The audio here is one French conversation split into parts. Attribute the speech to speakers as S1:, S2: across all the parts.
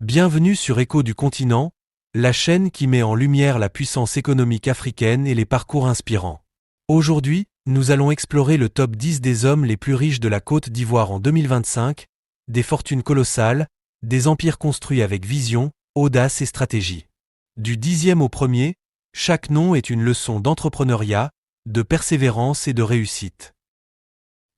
S1: Bienvenue sur Écho du continent, la chaîne qui met en lumière la puissance économique africaine et les parcours inspirants. Aujourd'hui, nous allons explorer le top 10 des hommes les plus riches de la Côte d'Ivoire en 2025, des fortunes colossales, des empires construits avec vision, audace et stratégie. Du 10e au 1er, chaque nom est une leçon d'entrepreneuriat, de persévérance et de réussite.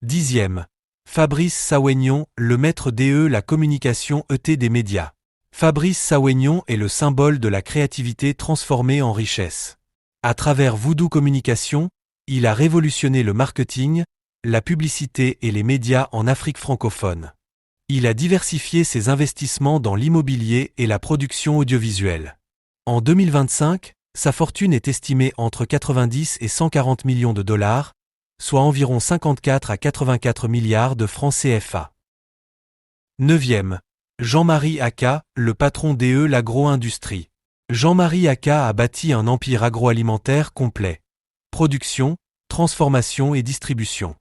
S1: 10e. Fabrice Sawegnon, le maître DE la communication ET des médias. Fabrice Sawegnon est le symbole de la créativité transformée en richesse. À travers Voodoo Communication, il a révolutionné le marketing, la publicité et les médias en Afrique francophone. Il a diversifié ses investissements dans l'immobilier et la production audiovisuelle. En 2025, sa fortune est estimée entre 90 et 140 millions de dollars, soit environ 54 à 84 milliards de francs CFA. 9e. Jean-Marie Aka, le patron DE l'agro-industrie. Jean-Marie Aka a bâti un empire agroalimentaire complet. Production, transformation et distribution.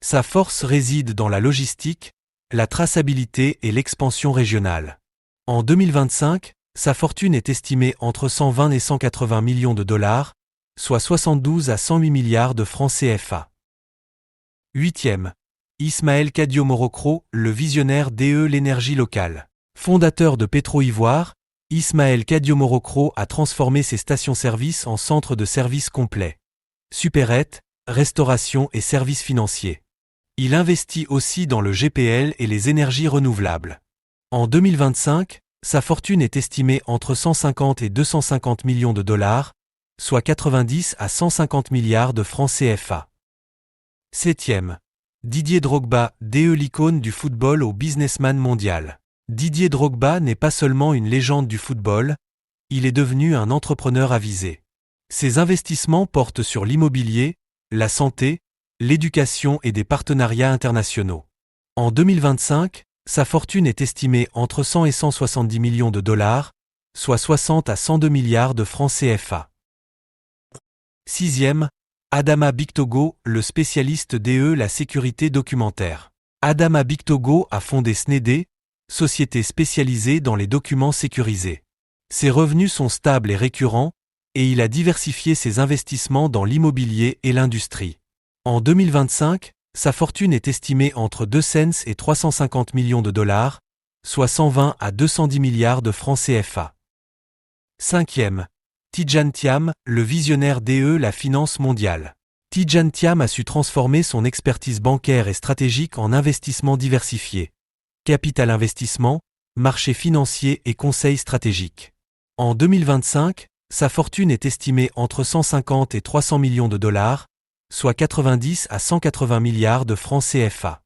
S1: Sa force réside dans la logistique, la traçabilité et l'expansion régionale. En 2025, sa fortune est estimée entre 120 et 180 millions de dollars, soit 72 à 108 milliards de francs CFA. 8e. Ismaël Kadio Morokro, le visionnaire DE l'énergie locale. Fondateur de Petro-Ivoire, Ismaël Kadio Morokro a transformé ses stations-service en centres de services complets. Supérette, restauration et services financiers. Il investit aussi dans le GPL et les énergies renouvelables. En 2025, sa fortune est estimée entre 150 et 250 millions de dollars, soit 90 à 150 milliards de francs CFA. 7e. Didier Drogba, DE l'icône du football au businessman mondial. Didier Drogba n'est pas seulement une légende du football, il est devenu un entrepreneur avisé. Ses investissements portent sur l'immobilier, la santé, l'éducation et des partenariats internationaux. En 2025, sa fortune est estimée entre 100 et 170 millions de dollars, soit 60 à 102 milliards de francs CFA. 6e. Adama Bictogo, le spécialiste DE la sécurité documentaire. Adama Bictogo a fondé SNED, société spécialisée dans les documents sécurisés. Ses revenus sont stables et récurrents, et il a diversifié ses investissements dans l'immobilier et l'industrie. En 2025, sa fortune est estimée entre 2 cents et 350 millions de dollars, soit 120 à 210 milliards de francs CFA. 5e. Tidjane Thiam, le visionnaire DE la finance mondiale. Tidjane Thiam a su transformer son expertise bancaire et stratégique en investissement diversifié. Capital investissement, marché financier et conseil stratégique. En 2025, sa fortune est estimée entre 150 et 300 millions de dollars, soit 90 à 180 milliards de francs CFA.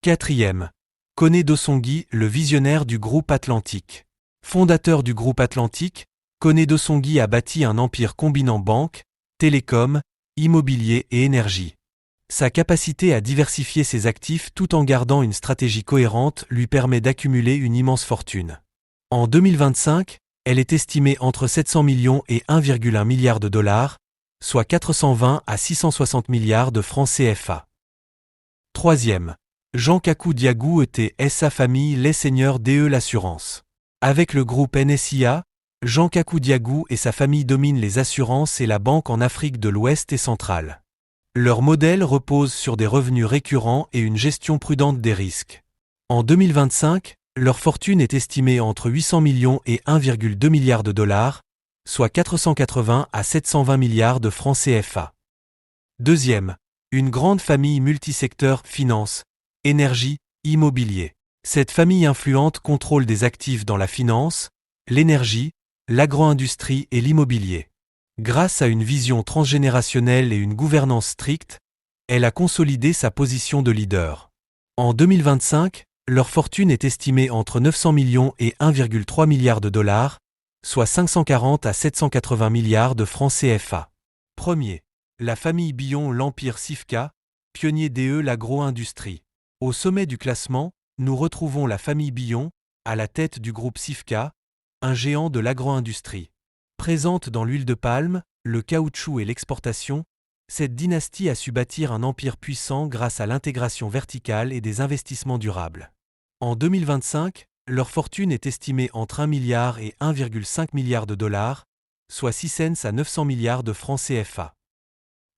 S1: 4e. Koné Dosongi, le visionnaire du groupe Atlantique. Fondateur du groupe Atlantique, Koné Dosongi a bâti un empire combinant banque, télécom, immobilier et énergie. Sa capacité à diversifier ses actifs tout en gardant une stratégie cohérente lui permet d'accumuler une immense fortune. En 2025, elle est estimée entre 700 millions et 1,1 milliard de dollars, soit 420 à 660 milliards de francs CFA. 3e. Jean Kakou Diagou et sa famille les seigneurs DE l'assurance. Avec le groupe NSIA, Jean Kakou Diagou et sa famille dominent les assurances et la banque en Afrique de l'Ouest et centrale. Leur modèle repose sur des revenus récurrents et une gestion prudente des risques. En 2025, leur fortune est estimée entre 800 millions et 1,2 milliard de dollars, soit 480 à 720 milliards de francs CFA. 2e. Une grande famille multisecteur finance, énergie, immobilier. Cette famille influente contrôle des actifs dans la finance, l'énergie, l'agro-industrie et l'immobilier. Grâce à une vision transgénérationnelle et une gouvernance stricte, elle a consolidé sa position de leader. En 2025, leur fortune est estimée entre 900 millions et 1,3 milliard de dollars, soit 540 à 780 milliards de francs CFA. 1er. La famille Billon l'empire Sifka, pionnier DE l'agro-industrie. Au sommet du classement, nous retrouvons la famille Billon, à la tête du groupe Sifka, un géant de l'agro-industrie. Présente dans l'huile de palme, le caoutchouc et l'exportation, cette dynastie a su bâtir un empire puissant grâce à l'intégration verticale et des investissements durables. En 2025, Leur fortune est estimée entre 1 milliard et 1,5 milliard de dollars, soit 6 cents à 900 milliards de francs CFA.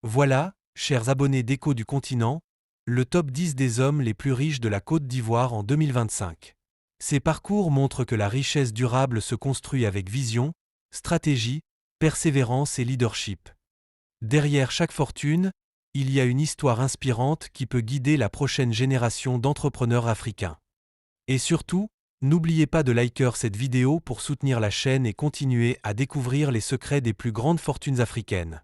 S1: Voilà, chers abonnés d'Écho du continent, le top 10 des hommes les plus riches de la Côte d'Ivoire en 2025. Ces parcours montrent que la richesse durable se construit avec vision, stratégie, persévérance et leadership. Derrière chaque fortune, il y a une histoire inspirante qui peut guider la prochaine génération d'entrepreneurs africains. Et surtout, n'oubliez pas de liker cette vidéo pour soutenir la chaîne et continuer à découvrir les secrets des plus grandes fortunes africaines.